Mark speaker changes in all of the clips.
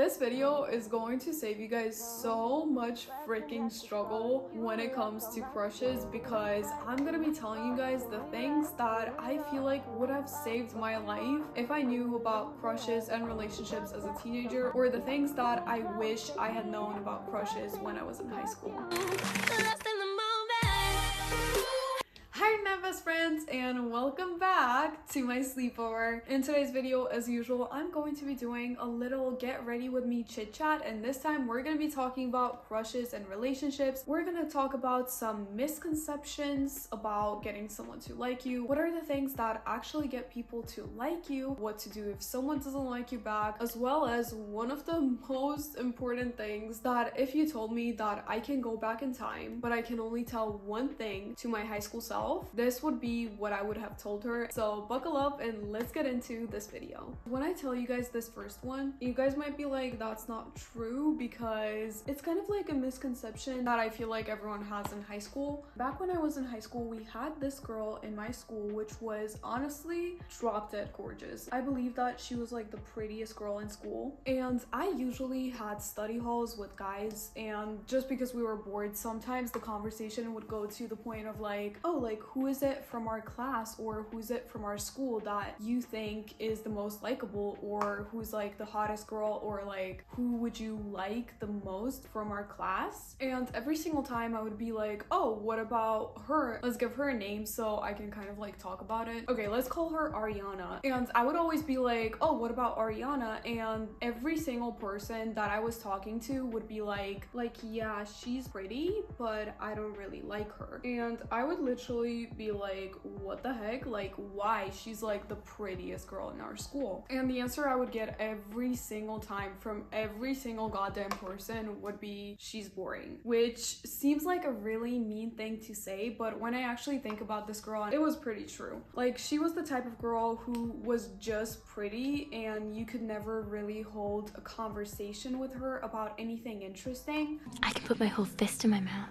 Speaker 1: This video is going to save you guys so much freaking struggle when it comes to crushes, because I'm gonna be telling you guys the things that I feel like would have saved my life if I knew about crushes and relationships as a teenager, or the things that I wish I had known about crushes when I was in high school. Hi my best friends, and welcome back to my sleepover. In today's video, as usual, I'm going to be doing a little get ready with me chit chat, and this time we're going to be talking about crushes and relationships. We're going to talk about some misconceptions about getting someone to like you. What are the things that actually get people to like you? What to do if someone doesn't like you back, as well as one of the most important things that if you told me that I can go back in time but I can only tell one thing to my high school self, this would be what I would have told her. So buckle up and let's get into this video. When I tell you guys this first one, you guys might be like, that's not true, because it's kind of like a misconception that I feel like everyone has in high school. Back when I was in high school, we had this girl in my school which was honestly drop dead gorgeous. I believe that she was like the prettiest girl in school, and I usually had study halls with guys, and just because we were bored, sometimes the conversation would go to the point of like, oh, like who is it from our class or who's it from our school that you think is the most likable, or who's like the hottest girl, or like who would you like the most from our class? And every single time I would be like, oh, what about her? Let's give her a name so I can kind of like talk about it. Okay, let's call her Ariana. And I would always be like, oh, what about Ariana? And every single person that I was talking to would be like yeah, she's pretty, but I don't really like her. And I would literally be like, what the heck? Like, why? She's like the prettiest girl in our school. And the answer I would get every single time from every single goddamn person would be, she's boring. Which seems like a really mean thing to say, but when I actually think about this girl, it was pretty true. Like, she was the type of girl who was just pretty and you could never really hold a conversation with her about anything interesting.
Speaker 2: I can put my whole fist in my mouth.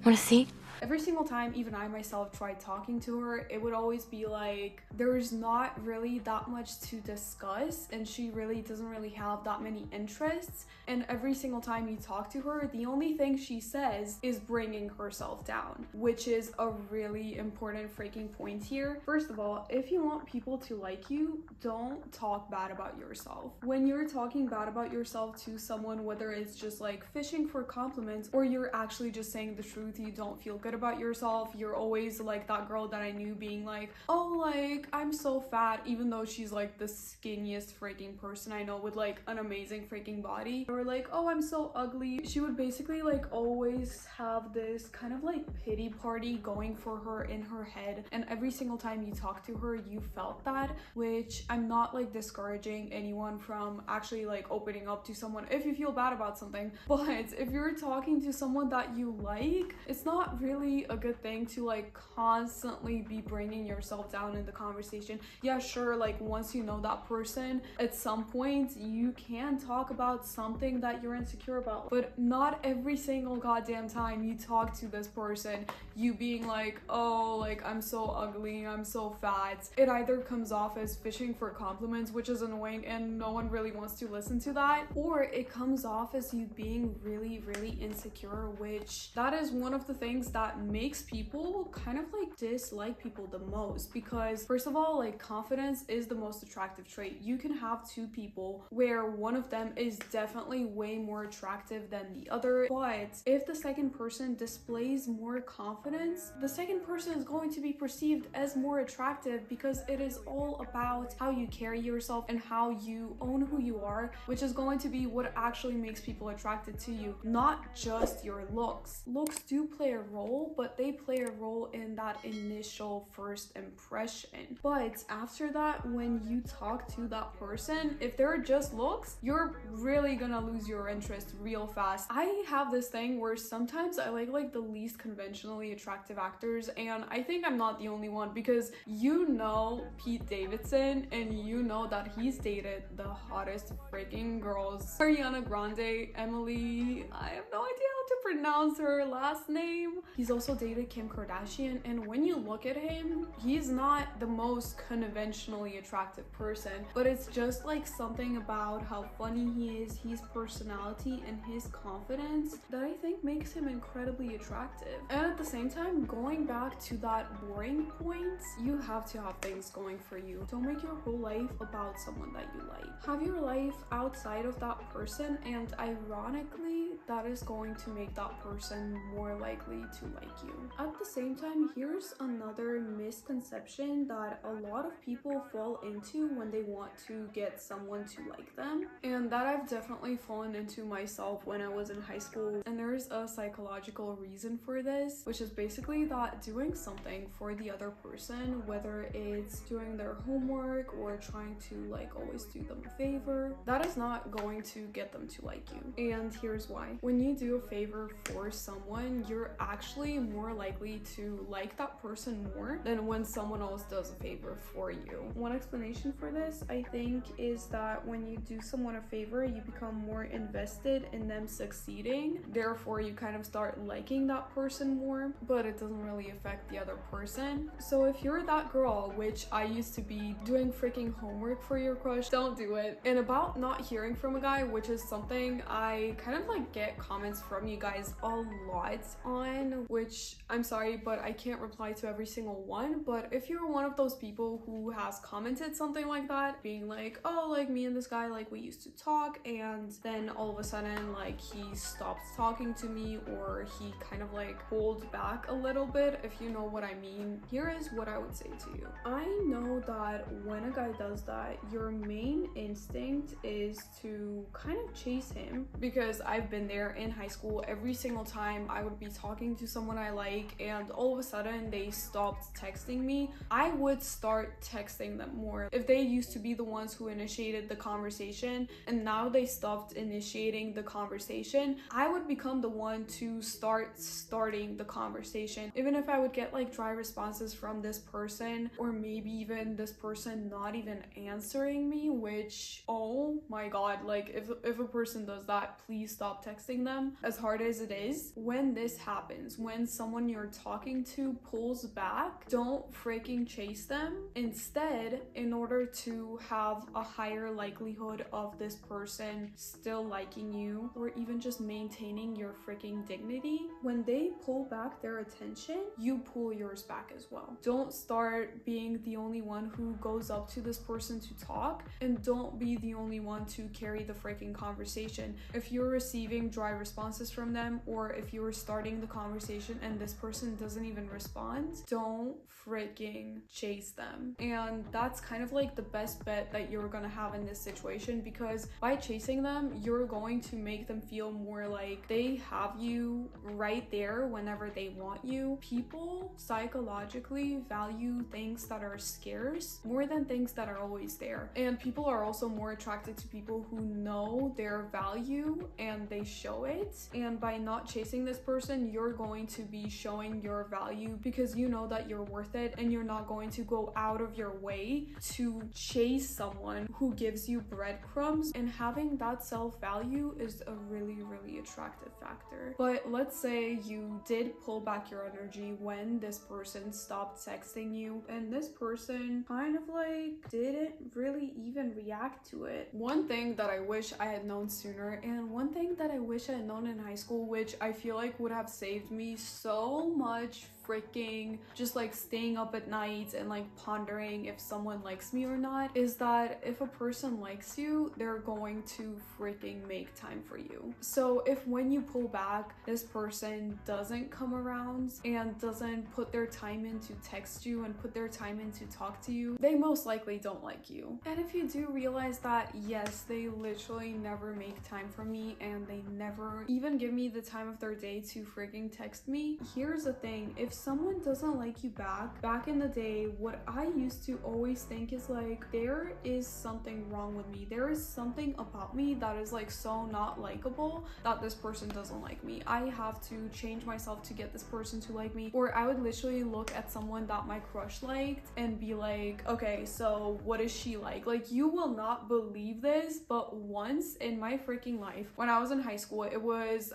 Speaker 2: Wanna see?
Speaker 1: Every single time even I myself tried talking to her, it would always be like, there's not really that much to discuss and she really doesn't really have that many interests. And every single time you talk to her, the only thing she says is bringing herself down, which is a really important freaking point here. First of all, if you want people to like you, don't talk bad about yourself. When you're talking bad about yourself to someone, whether it's just like fishing for compliments or you're actually just saying the truth, you don't feel good about yourself, you're always like that girl that I knew being like, oh, like I'm so fat, even though she's like the skinniest freaking person I know with like an amazing freaking body. Or like, oh, I'm so ugly. She would basically like always have this kind of like pity party going for her in her head, and every single time you talk to her you felt that. Which I'm not like discouraging anyone from actually like opening up to someone if you feel bad about something, but if you're talking to someone that you like, it's not really a good thing to like constantly be bringing yourself down in the conversation. Yeah, sure, like once you know that person, at some point you can talk about something that you're insecure about, but not every single goddamn time you talk to this person you being like, oh, like I'm so ugly, I'm so fat. It either comes off as fishing for compliments, which is annoying and no one really wants to listen to that, or it comes off as you being really insecure, which that is one of the things that makes people kind of like dislike people the most. Because first of all, like confidence is the most attractive trait. You can have two people where one of them is definitely way more attractive than the other, but if the second person displays more confidence, the second person is going to be perceived as more attractive, because it is all about how you carry yourself and how you own who you are, which is going to be what actually makes people attracted to you, not just your looks. Looks do play a role, but they play a role in that initial first impression. But after that, when you talk to that person, if they're just looks, you're really gonna lose your interest real fast. I have this thing where sometimes I like the least conventionally attractive actors, and I think I'm not the only one, because you know Pete Davidson and you know that he's dated the hottest freaking girls. Ariana Grande, Emily, I have no idea how to pronounce her last name. He's also dated Kim Kardashian, and when you look at him, he's not the most conventionally attractive person, but it's just like something about how funny he is, his personality, and his confidence that I think makes him incredibly attractive. And at the same time, going back to that boring point, you have to have things going for you. Don't make your whole life about someone that you like. Have your life outside of that person, and ironically, that is going to make that person more likely to like you. At the same time, here's another misconception that a lot of people fall into when they want to get someone to like them, and that I've definitely fallen into myself when I was in high school. And there's a psychological reason for this, which is basically that doing something for the other person, whether it's doing their homework or trying to like always do them a favor, that is not going to get them to like you. And here's why. When you do a favor for someone, you're actually more likely to like that person more than when someone else does a favor for you. One explanation for this, I think, is that when you do someone a favor, you become more invested in them succeeding. Therefore, you kind of start liking that person more, but it doesn't really affect the other person. So if you're that girl, which I used to be, doing freaking homework for your crush, don't do it. And about not hearing from a guy, which is something I kind of like get comments from you guys a lot on, which I'm sorry, but I can't reply to every single one. But if you're one of those people who has commented something like that, being like, oh, like me and this guy, like we used to talk, and then all of a sudden like he stopped talking to me, or he kind of like pulled back a little bit, if you know what I mean, here is what I would say to you. I know that when a guy does that, your main instinct is to kind of chase him, because I've been there in high school. Every single time I would be talking to someone I like and all of a sudden they stopped texting me, I would start texting them more. If they used to be the ones who initiated the conversation and now they stopped initiating the conversation, I would become the one to starting the conversation. Even if I would get like dry responses from this person, or maybe even this person not even answering me, which, oh my god, like if a person does that, please stop texting them. As hard as it is, when this happens, when someone you're talking to pulls back, don't freaking chase them. Instead, in order to have a higher likelihood of this person still liking you, or even just maintaining your freaking dignity, when they pull back their attention, you pull yours back as well. Don't start being the only one who goes up to this person to talk, and don't be the only one to carry the freaking conversation. If you're receiving dry responses from them, or if you're starting the conversation and this person doesn't even respond, don't freaking chase them. And that's kind of like the best bet that you're gonna have in this situation, because by chasing them, you're going to make them feel more like they have you right there whenever they want you. People psychologically value things that are scarce more than things that are always there. And people are also more attracted to people who know their value and they show it. And by not chasing this person, you're going to be showing your value, because you know that you're worth it, and you're not going to go out of your way to chase someone who gives you breadcrumbs. And having that self-value is a really, really attractive factor. But let's say you did pull back your energy when this person stopped texting you, and this person kind of like didn't really even react to it. One thing that I wish I had known sooner, and one thing that I wish I had known in high school, which I feel like would have saved me so much freaking just like staying up at night and like pondering if someone likes me or not, is that if a person likes you, they're going to freaking make time for you. So if when you pull back, this person doesn't come around and doesn't put their time in to text you and put their time in to talk to you, they most likely don't like you. And if you do realize that, yes, they literally never make time for me and they never even give me the time of their day to freaking text me, here's the thing. If someone doesn't like you back in the day, what I used to always think is like, there is something wrong with me. There is something about me that is like so not likable that this person doesn't like me. I have to change myself to get this person to like me. Or I would literally look at someone that my crush liked and be like, okay, so what is she like? Like, you will not believe this, but once in my freaking life, when I was in high school.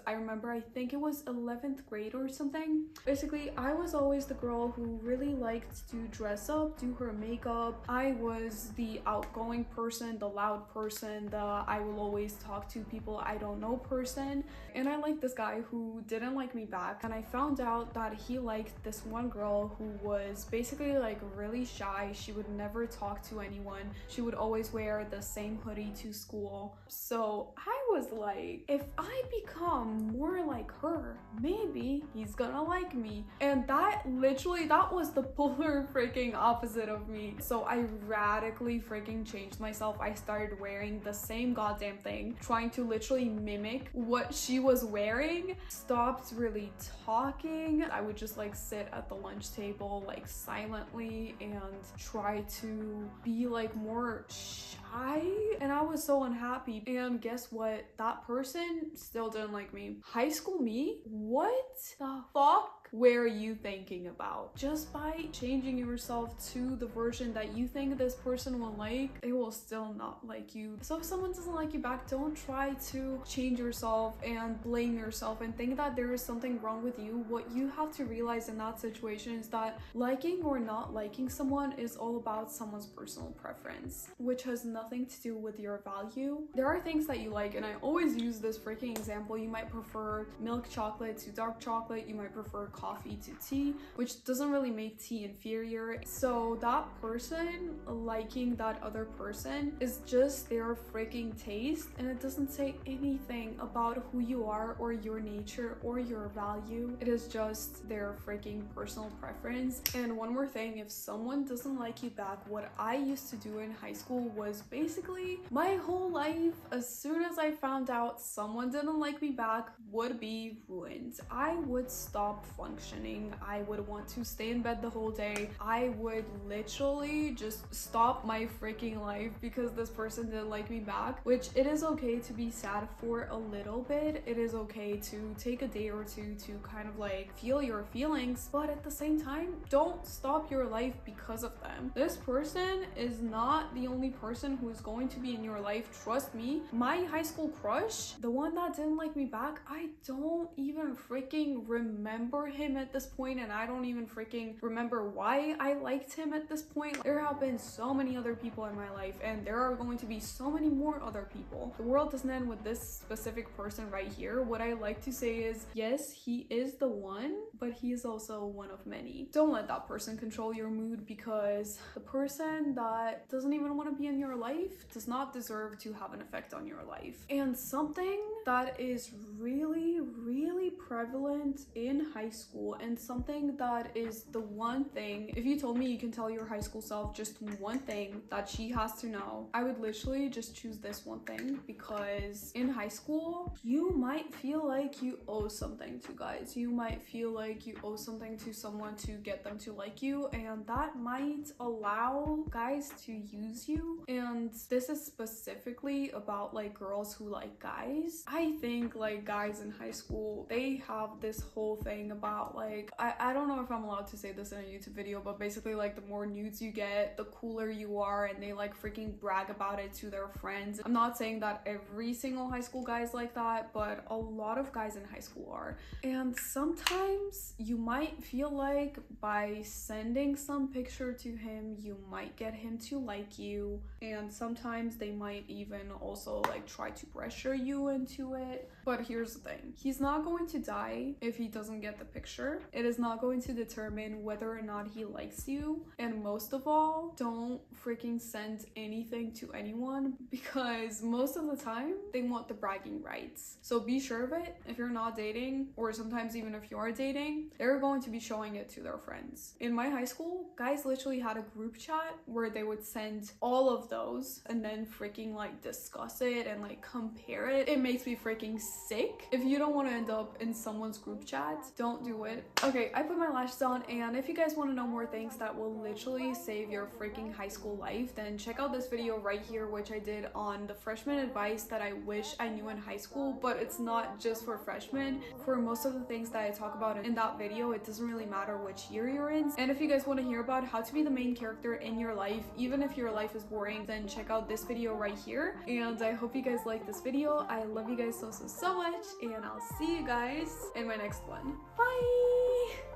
Speaker 1: I remember, I think it was 11th grade or something. Basically, I was always the girl who really liked to dress up, do her makeup. I was the outgoing person, the loud person, the I will always talk to people I don't know person. And I liked this guy who didn't like me back, and I found out that he liked this one girl who was basically like really shy. She would never talk to anyone. She would always wear the same hoodie to school. So I was like, if I become more like her, maybe he's gonna like me. And that was the polar freaking opposite of me. So I radically freaking changed myself. I started wearing the same goddamn thing, trying to literally mimic what she was wearing. Stopped really talking. I would just like sit at the lunch table like silently and try to be like more shy, and I was so unhappy. And guess what? That person still didn't like me. High school me? What the fuck were you thinking about? Just by changing yourself to the version that you think this person will like, they will still not like you. So if someone doesn't like you back, don't try to change yourself and blame yourself and think that there is something wrong with you. What you have to realize in that situation is that liking or not liking someone is all about someone's personal preference, which has nothing to do with your value. There are things that you like, and I always use this freaking example. You might prefer milk chocolate to dark chocolate. You might prefer coffee to tea, which doesn't really make tea inferior. So that person liking that other person is just their freaking taste, and it doesn't say anything about who you are or your nature or your value. It is just their freaking personal preference. And one more thing, if someone doesn't like you back, what I used to do in high school was basically my whole life, as soon as I found out someone didn't like me back, would be ruined. I would stop functioning. I would want to stay in bed the whole day. I would literally just stop my freaking life because this person didn't like me back, which it is okay to be sad for a little bit. It is okay to take a day or two to kind of like feel your feelings, but at the same time, don't stop your life because of them. This person is not the only person who is going to be in your life. Trust me, my high school crush, the one that didn't like me back, I don't even freaking remember him at this point, and I don't even freaking remember why I liked him at this point. There have been so many other people in my life, and there are going to be so many more other people. The world doesn't end with this specific person right here. What I like to say is, yes, he is the one, but he is also one of many. Don't let that person control your mood, because the person that doesn't even want to be in your life does not deserve to have an effect on your life. And something that is really, really prevalent in high school, and something that is the one thing, if you told me you can tell your high school self just one thing that she has to know, I would literally just choose this one thing, because in high school, you might feel like you owe something to guys. You might feel like you owe something to someone to get them to like you, and that might allow guys to use you. And this is specifically about like girls who like guys. I think like guys in high school, they have this whole thing about like, I don't know if I'm allowed to say this in a YouTube video, but basically like the more nudes you get, the cooler you are, and they like freaking brag about it to their friends. I'm not saying that every single high school guy is like that, but a lot of guys in high school are. And sometimes you might feel like by sending some picture to him, you might get him to like you, and sometimes they might even also like try to pressure you into it. But here's the thing, he's not going to die if he doesn't get the picture. It is not going to determine whether or not he likes you. And most of all, don't freaking send anything to anyone, because most of the time they want the bragging rights. So be sure of it. If you're not dating, or sometimes even if you are dating, they're going to be showing it to their friends. In my high school, guys literally had a group chat where they would send all of those and then freaking like discuss it and like compare it. It makes me freaking sick. If you don't want to end up in someone's group chat. Don't do it. Okay, I put my lashes on, and if you guys want to know more things that will literally save your freaking high school life, then check out this video right here, which I did on the freshman advice that I wish I knew in high school. But it's not just for freshmen. For most of the things that I talk about in that video, it doesn't really matter which year you're in. And if you guys want to hear about how to be the main character in your life, even if your life is boring, then check out this video right here. And I hope you guys like this video. I love you guys so much, and I'll see you guys in my next one. Bye!